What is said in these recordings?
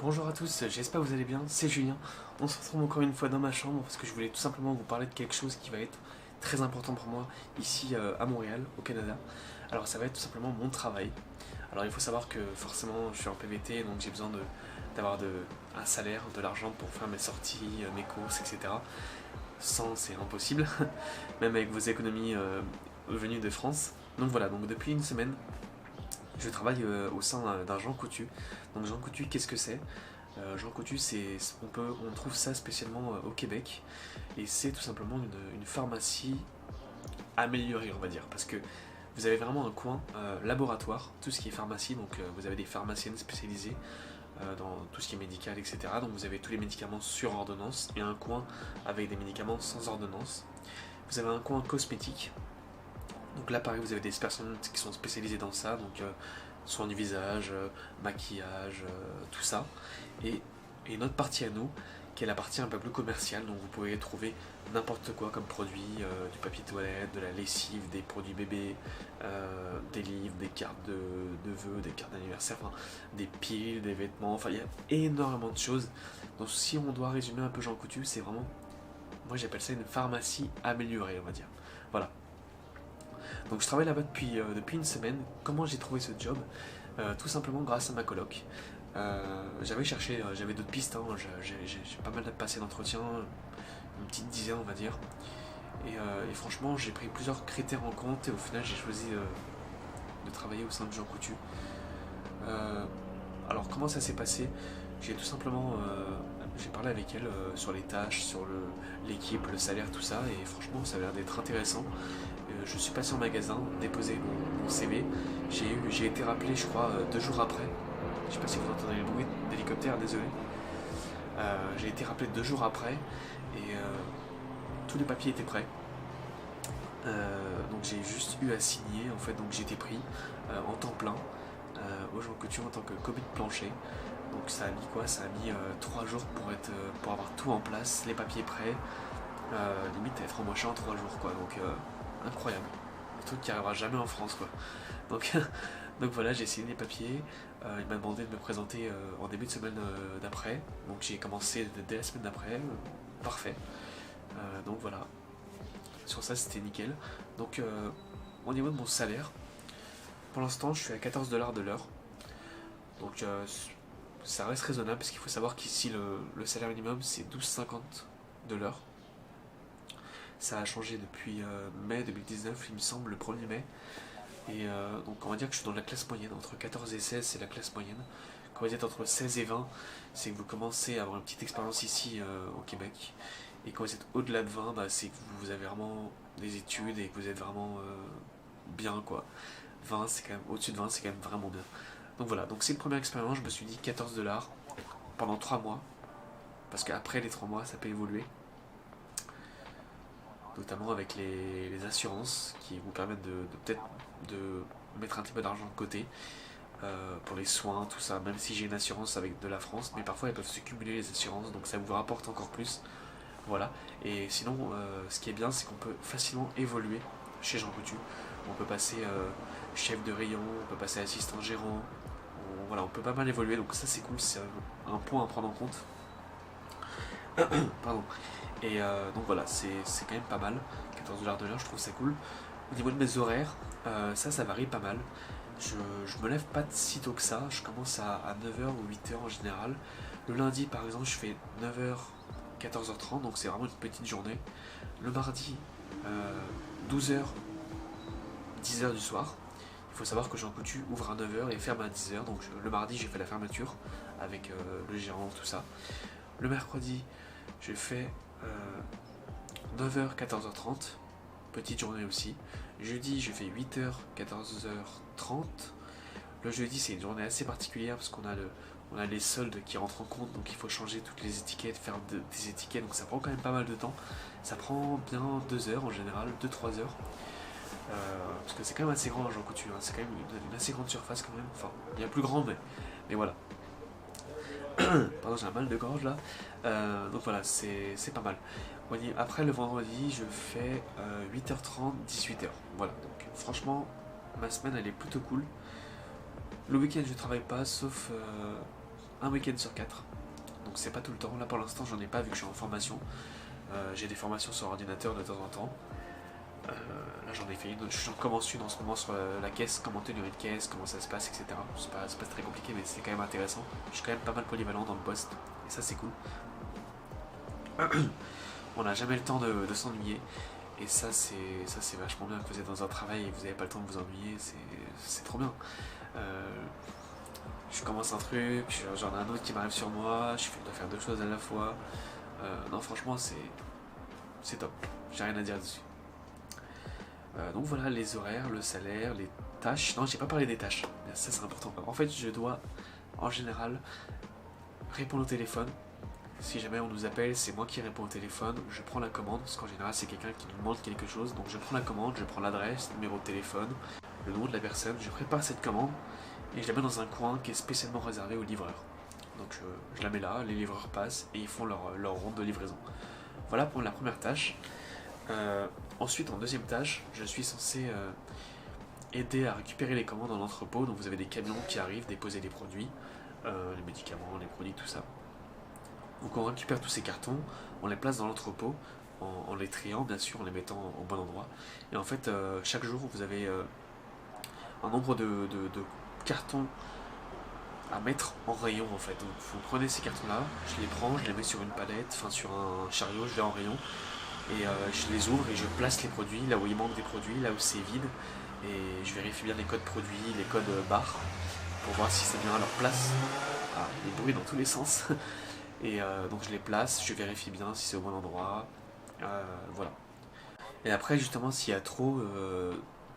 Bonjour à tous, j'espère que vous allez bien, c'est Julien. On se retrouve encore une fois dans ma chambre parce que je voulais tout simplement vous parler de quelque chose qui va être très important pour moi ici à Montréal, au Canada. Alors ça va être tout simplement mon travail. Alors il faut savoir que forcément je suis en PVT donc j'ai besoin d'avoir un salaire, de l'argent pour faire mes sorties, mes courses, etc. Sans c'est impossible, même avec vos économies venues de France. Donc voilà, donc depuis une semaine je travaille au sein d'un Jean Coutu. Donc Jean Coutu, qu'est-ce que c'est? Jean Coutu, on trouve ça spécialement au Québec, et c'est tout simplement une pharmacie améliorée, on va dire, parce que vous avez vraiment un coin laboratoire, tout ce qui est pharmacie, donc vous avez des pharmaciennes spécialisées dans tout ce qui est médical, etc. Donc vous avez tous les médicaments sur ordonnance, et un coin avec des médicaments sans ordonnance. Vous avez un coin cosmétique, donc là pareil vous avez des personnes qui sont spécialisées dans ça, donc soins du visage, maquillage, tout ça. Et, et une autre partie à nous, qui est la partie un peu plus commerciale, donc vous pouvez trouver n'importe quoi comme produit, du papier toilette, de la lessive, des produits bébés, des livres, des cartes de vœux, des cartes d'anniversaire, enfin, des piles, des vêtements, enfin il y a énormément de choses. Donc si on doit résumer un peu Jean Coutu, c'est vraiment, moi j'appelle ça une pharmacie améliorée, on va dire. Voilà. Donc je travaille là-bas depuis une semaine. Comment j'ai trouvé ce job? Tout simplement grâce à ma coloc. J'avais cherché, j'avais d'autres pistes, hein. J'ai pas mal passé d'entretiens, une petite dizaine on va dire. Et franchement j'ai pris plusieurs critères en compte et au final j'ai choisi de travailler au sein de Jean Coutu. Euh, alors comment ça s'est passé? J'ai tout simplement j'ai parlé avec elle sur les tâches, sur l'équipe, le salaire, tout ça, et franchement ça a l'air d'être intéressant. Je suis passé en magasin, déposé mon CV. J'ai été rappelé, je crois, 2 jours après. Je sais pas si vous entendez le bruit d'hélicoptère, désolé. J'ai été rappelé 2 jours après et tous les papiers étaient prêts. Donc j'ai juste eu à signer en fait, donc j'ai été pris en temps plein au Jean Coutu en tant que commis de plancher. Donc ça a mis quoi? Ça a mis 3 jours pour avoir tout en place, les papiers prêts, limite à être embauché en 3 jours quoi. Donc incroyable, un truc qui arrivera jamais en France quoi. Donc, donc voilà, j'ai signé les papiers, il m'a demandé de me présenter en début de semaine d'après, donc j'ai commencé dès la semaine d'après, parfait. Donc voilà, sur ça c'était nickel. Donc au niveau de mon salaire, pour l'instant je suis à 14 dollars de l'heure, donc ça reste raisonnable parce qu'il faut savoir qu'ici le salaire minimum c'est 12,50 de l'heure. Ça a changé depuis mai 2019, il me semble, le 1er mai. Et donc on va dire que je suis dans la classe moyenne, entre 14 et 16 c'est la classe moyenne. Quand vous êtes entre 16 et 20, c'est que vous commencez à avoir une petite expérience ici au Québec. Et quand vous êtes au-delà de 20, bah, c'est que vous avez vraiment des études et que vous êtes vraiment bien quoi. 20 c'est quand même, au-dessus de 20 c'est quand même vraiment bien. Donc voilà, donc c'est une première expérience, je me suis dit 14 dollars pendant 3 mois. Parce qu'après les 3 mois ça peut évoluer. Notamment avec les assurances qui vous permettent de peut-être de mettre un petit peu d'argent de côté pour les soins, tout ça, même si j'ai une assurance avec de la France, mais parfois elles peuvent se cumuler les assurances, donc ça vous rapporte encore plus. Voilà. Et sinon, ce qui est bien, c'est qu'on peut facilement évoluer chez Jean Coutu. On peut passer chef de rayon, on peut passer assistant gérant, voilà, on peut pas mal évoluer, donc ça c'est cool, c'est un point à prendre en compte. Pardon. Et donc voilà, c'est quand même pas mal. 14 dollars de l'heure, je trouve ça cool. Au niveau de mes horaires, ça varie pas mal. Je me lève pas si tôt que ça, je commence à 9h ou 8h en général. Le lundi par exemple, je fais 9h, 14h30, donc c'est vraiment une petite journée. Le mardi, 12h, 10h du soir. Il faut savoir que Jean Coutu ouvre à 9h et ferme à 10h, donc le mardi j'ai fait la fermeture avec le gérant, tout ça. Le mercredi, j'ai fait 9h, 14h30, petite journée aussi. Jeudi, j'ai fait 8h, 14h30. Le jeudi, c'est une journée assez particulière parce on a les soldes qui rentrent en compte, donc il faut changer toutes les étiquettes, faire des étiquettes, donc ça prend quand même pas mal de temps. Ça prend bien 2 heures en général, 2-3 heures. Parce que c'est quand même assez grand Jean Coutu, hein. C'est quand même une assez grande surface quand même. Enfin, il y a plus grand, mais voilà. Pardon, j'ai un mal de gorge là. Donc voilà, c'est pas mal. Après le vendredi, je fais 8h30, 18h. Voilà, donc franchement, ma semaine elle est plutôt cool. Le week-end, je travaille pas, sauf un week-end sur 4. Donc c'est pas tout le temps. Là pour l'instant j'en ai pas vu que je suis en formation. J'ai des formations sur ordinateur de temps en temps. Là j'en ai fait une, j'en commence une en ce moment sur la caisse, comment tenir une caisse, comment ça se passe, etc. C'est pas très compliqué mais c'est quand même intéressant. Je suis quand même pas mal polyvalent dans le poste et ça c'est cool. On n'a jamais le temps de s'ennuyer et ça c'est vachement bien. Que vous êtes dans un travail et que vous n'avez pas le temps de vous ennuyer, c'est trop bien. Je commence un truc, j'en ai un autre qui m'arrive sur moi, je dois faire deux choses à la fois. Non franchement c'est top, j'ai rien à dire dessus. Donc voilà les horaires, le salaire, les tâches. Non, j'ai pas parlé des tâches, ça c'est important. En fait je dois en général répondre au téléphone. Si jamais on nous appelle, c'est moi qui réponds au téléphone, je prends la commande, parce qu'en général c'est quelqu'un qui nous demande quelque chose, donc je prends la commande, je prends l'adresse, le numéro de téléphone, le nom de la personne, je prépare cette commande et je la mets dans un coin qui est spécialement réservé aux livreurs. Donc je la mets là, les livreurs passent et ils font leur ronde de livraison. Voilà pour la première tâche. Ensuite en deuxième tâche, je suis censé aider à récupérer les commandes en entrepôt, donc vous avez des camions qui arrivent, déposer les produits, les médicaments, les produits, tout ça. Donc on récupère tous ces cartons, on les place dans l'entrepôt, en les triant bien sûr, en les mettant au bon endroit. Et en fait, chaque jour, vous avez un nombre de cartons à mettre en rayon en fait. Donc vous prenez ces cartons là, je les prends, je les mets sur une palette, enfin sur un chariot, je les mets en rayon. Et je les ouvre et je place les produits là où il manque des produits, là où c'est vide. Et je vérifie bien les codes produits, les codes barres, pour voir si c'est bien à leur place. Ah, les bruits dans tous les sens. Et donc je les place, je vérifie bien si c'est au bon endroit, voilà. Et après justement s'il y a trop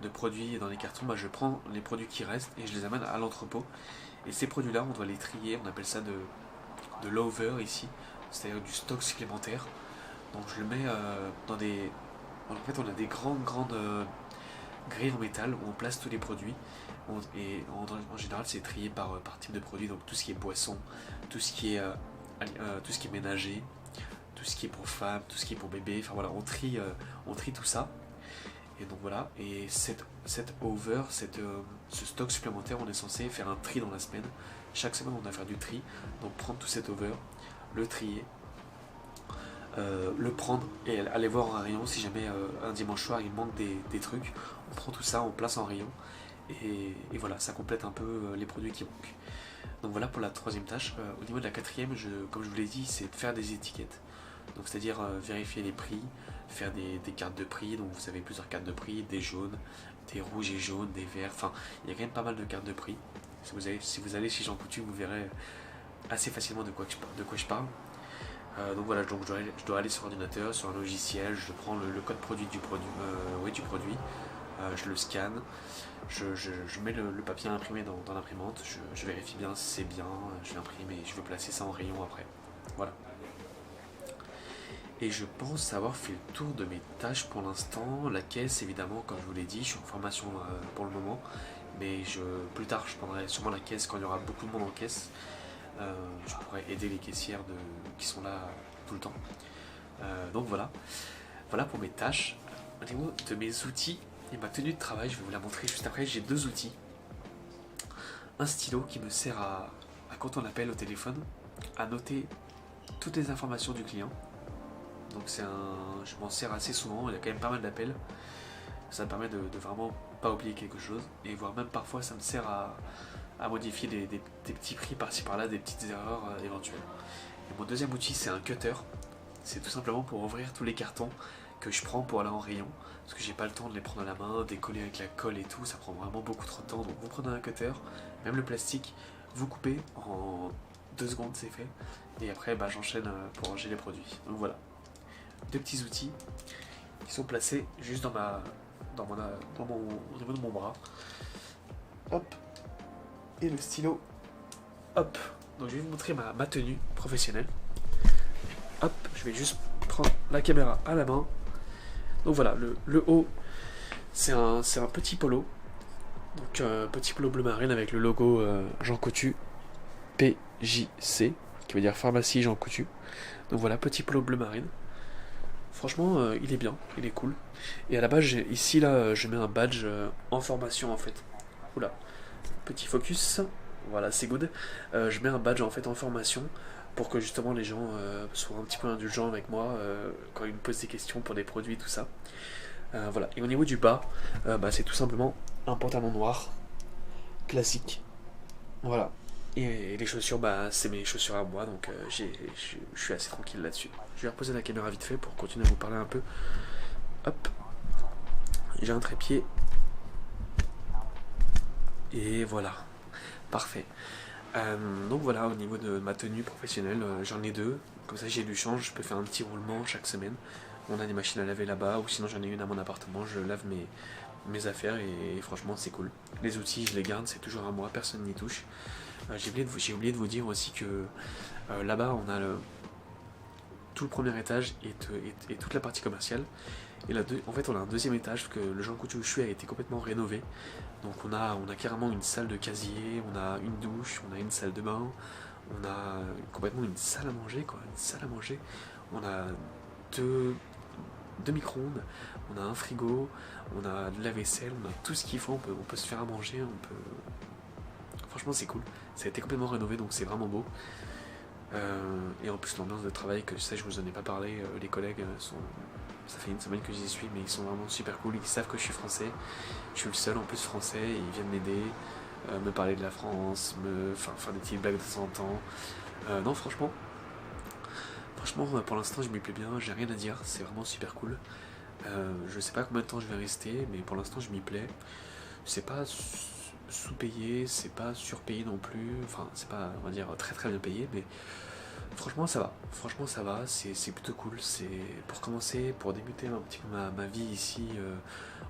de produits dans les cartons, bah, je prends les produits qui restent et je les amène à l'entrepôt. Et ces produits là on doit les trier, on appelle ça de l'over ici, c'est-à-dire du stock supplémentaire. Donc je le mets dans des... En fait on a des grandes grilles en métal où on place tous les produits. Et en général c'est trié par type de produit, donc tout ce qui est boisson, tout ce qui est ménager, tout ce qui est pour femmes, tout ce qui est pour bébé, enfin voilà, on trie tout ça. Et donc voilà, et cette over, ce stock supplémentaire, on est censé faire un tri dans la semaine. Chaque semaine on doit faire du tri, donc prendre tout cet over, le trier, le prendre et aller voir en rayon si jamais un dimanche soir il manque des trucs. On prend tout ça, on place en rayon et voilà, ça complète un peu les produits qui manquent. Donc voilà pour la troisième tâche. Au niveau de la quatrième, comme je vous l'ai dit, c'est de faire des étiquettes. Donc c'est-à-dire vérifier les prix, faire des cartes de prix. Donc vous avez plusieurs cartes de prix, des jaunes, des rouges et jaunes, des verts. Enfin, il y a quand même pas mal de cartes de prix. Si vous allez chez Jean Coutu, vous verrez assez facilement de quoi je parle. Donc voilà, donc je dois aller sur ordinateur, sur un logiciel, je prends le code produit du produit, je le scanne. Je mets le papier imprimé dans l'imprimante, je vérifie bien si c'est bien, je l'imprime et je veux placer ça en rayon après. Voilà. Et je pense avoir fait le tour de mes tâches pour l'instant. La caisse, évidemment, comme je vous l'ai dit, je suis en formation pour le moment. Mais plus tard, je prendrai sûrement la caisse quand il y aura beaucoup de monde en caisse. Je pourrais aider les caissières qui sont là tout le temps. Donc voilà. Voilà pour mes tâches. Au niveau de mes outils et ma tenue de travail, je vais vous la montrer juste après. J'ai deux outils. Un stylo qui me sert à quand on appelle au téléphone, à noter toutes les informations du client. Donc je m'en sers assez souvent, il y a quand même pas mal d'appels. Ça me permet de vraiment pas oublier quelque chose. Et voire même parfois ça me sert à modifier des petits prix par-ci par-là, des petites erreurs éventuelles. Et mon deuxième outil c'est un cutter. C'est tout simplement pour ouvrir tous les cartons que je prends pour aller en rayon. Parce que j'ai pas le temps de les prendre à la main, décoller avec la colle et tout, ça prend vraiment beaucoup trop de temps. Donc vous prenez un cutter, même le plastique, vous coupez en 2 secondes, c'est fait. Et après j'enchaîne pour ranger les produits. Donc voilà. Deux petits outils qui sont placés juste au niveau de mon bras. Hop. Et le stylo. Hop. Donc je vais vous montrer ma tenue professionnelle. Hop. Je vais juste prendre la caméra à la main. Donc voilà, le haut, c'est un petit polo. Donc petit polo bleu marine avec le logo Jean Coutu PJC, qui veut dire pharmacie Jean Coutu. Donc voilà, petit polo bleu marine. Franchement, il est bien, il est cool. Et à la base, ici, là, je mets un badge en formation, en fait. Oula, petit focus. voilà, c'est good. Je mets un badge en fait en formation pour que justement les gens soient un petit peu indulgents avec moi quand ils me posent des questions pour des produits, tout ça. Voilà. Et au niveau du bas, c'est tout simplement un pantalon noir classique. Voilà. Et les chaussures, c'est mes chaussures à moi, donc je suis assez tranquille là-dessus. Je vais reposer la caméra vite fait pour continuer à vous parler un peu. Hop, j'ai un trépied. Et voilà, parfait. Donc voilà, au niveau de ma tenue professionnelle, j'en ai deux. Comme ça, j'ai du change, je peux faire un petit roulement chaque semaine. On a des machines à laver là-bas, ou sinon j'en ai une à mon appartement, je lave mes affaires et franchement c'est cool. Les outils, je les garde, c'est toujours à moi, personne n'y touche. J'ai oublié de vous dire aussi que là-bas, on a tout le premier étage et toute la partie commerciale. Et en fait, on a un deuxième étage, parce que le Jean Coutu où je suis a été complètement rénové. Donc on a carrément une salle de casier, on a une douche, on a une salle de bain, on a complètement une salle à manger, quoi, une salle à manger. On a deux, deux micro-ondes, on a un frigo, on a de la vaisselle, on a tout ce qu'il faut, on peut se faire à manger, on peut... Franchement c'est cool, ça a été complètement rénové donc c'est vraiment beau. Et en plus l'ambiance de travail, que ça je vous en ai pas parlé, les collègues sont... Ça fait une semaine que j'y suis mais ils sont vraiment super cool, ils savent que je suis français, je suis le seul en plus français, et ils viennent m'aider, me parler de la France, faire des petites blagues de temps en temps. Non franchement pour l'instant je m'y plais bien, j'ai rien à dire, c'est vraiment super cool. Je sais pas combien de temps je vais rester, mais pour l'instant je m'y plais. C'est pas sous-payé, c'est pas surpayé non plus, enfin c'est pas on va dire très très bien payé, mais franchement ça va, c'est plutôt cool. C'est pour commencer, pour débuter un petit peu ma vie ici.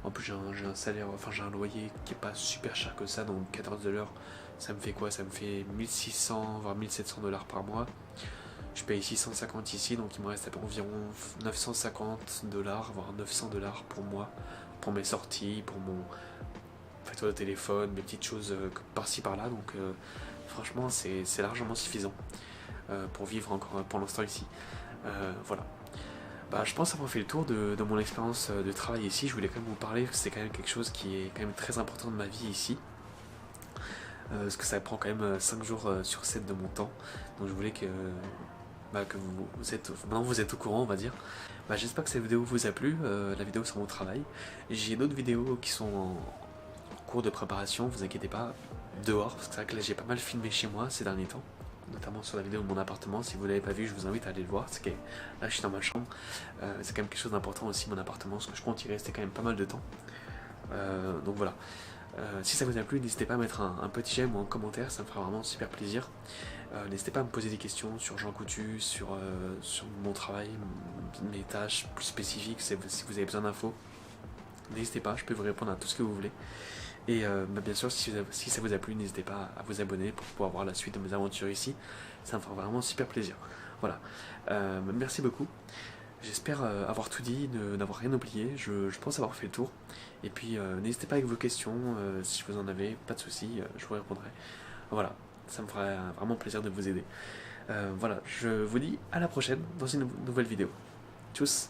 En plus j'ai un salaire, enfin j'ai un loyer qui est pas super cher que ça, donc 14 de l'heure, ça me fait quoi? Ça me fait 1600 voire 1700 dollars par mois. Je paye 650 ici, donc il me reste environ 950 dollars, voire 900 dollars pour moi, pour mes sorties, pour mon facture de téléphone, mes petites choses par-ci par-là. Donc franchement, c'est largement suffisant pour vivre encore pour l'instant ici. Voilà. Je pense avoir fait le tour de mon expérience de travail ici. Je voulais quand même vous parler, que c'est quand même quelque chose qui est quand même très important de ma vie ici. Parce que ça prend quand même 5 jours sur 7 de mon temps. Donc je voulais que maintenant vous êtes au courant, on va dire. J'espère que cette vidéo vous a plu, la vidéo sur mon travail. J'ai d'autres vidéos qui sont en cours de préparation, vous inquiétez pas, dehors, parce que c'est vrai que là j'ai pas mal filmé chez moi ces derniers temps, notamment sur la vidéo de mon appartement. Si vous l'avez pas vu, je vous invite à aller le voir. Là je suis dans ma chambre, c'est quand même quelque chose d'important aussi, mon appartement, parce que je compte y rester quand même pas mal de temps. Donc voilà. Si ça vous a plu, n'hésitez pas à mettre un petit j'aime ou un commentaire, ça me fera vraiment super plaisir. N'hésitez pas à me poser des questions sur Jean Coutu, sur mon travail, mes tâches plus spécifiques, si vous avez besoin d'infos. N'hésitez pas, je peux vous répondre à tout ce que vous voulez. Et bien sûr, si ça vous a plu, n'hésitez pas à vous abonner pour pouvoir voir la suite de mes aventures ici. Ça me fera vraiment super plaisir. Voilà. Merci beaucoup. J'espère avoir tout dit, n'avoir rien oublié. Je pense avoir fait le tour. Et puis n'hésitez pas avec vos questions, si vous en avez, pas de soucis, je vous répondrai. Voilà, ça me fera vraiment plaisir de vous aider. Voilà, je vous dis à la prochaine dans une nouvelle vidéo. Tchuss!